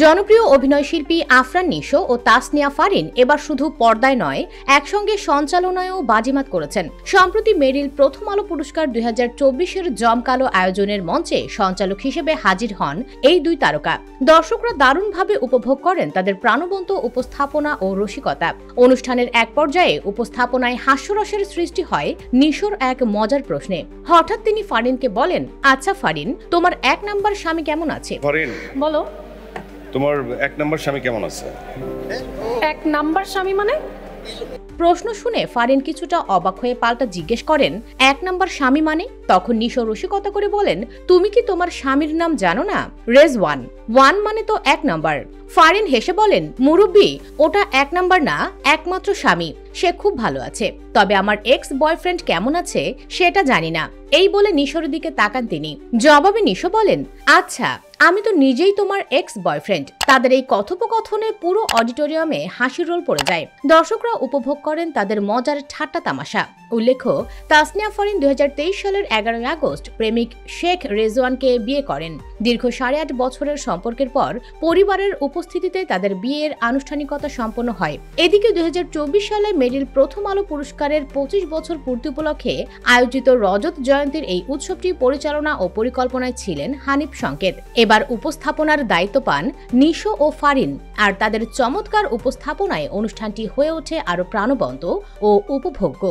জনপ্রিয় অভিনয় শিল্পী আফরান নিশো ও তাসনিয়া ফারিন এবার শুধু পর্দায় নয়, একসঙ্গে সঞ্চালনায়ও বাজিমাত করেছেন। সম্প্রতি মেরিল প্রথম আলো পুরস্কার 2024-এর জমকালো আয়োজনের মঞ্চে সঞ্চালক হিসেবে হাজির হন এই দুই তারকা। দর্শকরা দারুণভাবে উপভোগ করেন তাদের প্রাণবন্ত উপস্থাপনা ও রসিকতা। অনুষ্ঠানের এক পর্যায়ে উপস্থাপনায় হাস্যরসের সৃষ্টি হয় নিশোর এক মজার প্রশ্নে। হঠাৎ তিনি ফারিনকে বলেন, আচ্ছা ফারিন, তোমার 1 নাম্বার স্বামী কেমন আছে? ফারিন, বলো, তোমার 1 নাম্বার স্বামী কেমন আছে? 1 নাম্বার স্বামী মানে? প্রশ্ন শুনে ফারিন কিছুটা অবাক হয়ে পাল্টা জিজ্ঞেস করেন, 1 নাম্বার স্বামী মানে? তখন নিশো রসিকতা করে বলেন, তুমি কি তোমার স্বামীর নাম জানো না? রেজওয়ান। 1 মানে তো 1 নাম্বার। ফারিন হেসে বলেন, মুরব্বি, ওটা 1 নাম্বার না, একমাত্র স্বামী। সে খুব ভালো আছে, তবে আমার এক্স বয়ফ্রেন্ড কেমন আছে সেটা জানি না। এই বলে নিশোর দিকে তাকান তিনি। জবাবে নিশো বলেন, আচ্ছা, আমি তো নিজেই তোমার এক্স বয়ফ্রেন্ড। তাদের এই কথোপকথনে পুরো অডিটোরিয়ামে হাসির রোল পড়ে যায়। দর্শকরা উপভোগ করেন তাদের মজার ঠাট্টা তামাশা। উল্লেখ্য, তাসনিয়া ফারিন 2023 সালের 11 আগস্ট প্রেমিক শেখ রেজওয়ানকে বিয়ে করেন। দীর্ঘ 8.5 বছরের সম্পর্কের পর পরিবারের উপস্থিতিতে তাদের বিয়ের আনুষ্ঠানিকতা সম্পন্ন হয়। এদিকে 2024 সালে মেরিল প্রথম আলো পুরস্কারের 25 বছর পূর্তি উপলক্ষে আয়োজিত রজত জয়ন্তীর এই উৎসবটি পরিচালনা ও পরিকল্পনায় ছিলেন হানিফ সংকেত। এবার উপস্থাপনার দায়িত্ব পান নিশো ও ফারিন। আর তাদের চমৎকার উপস্থাপনায় অনুষ্ঠানটি হয়ে ওঠে আরো প্রাণবন্ত ও উপভোগ্য।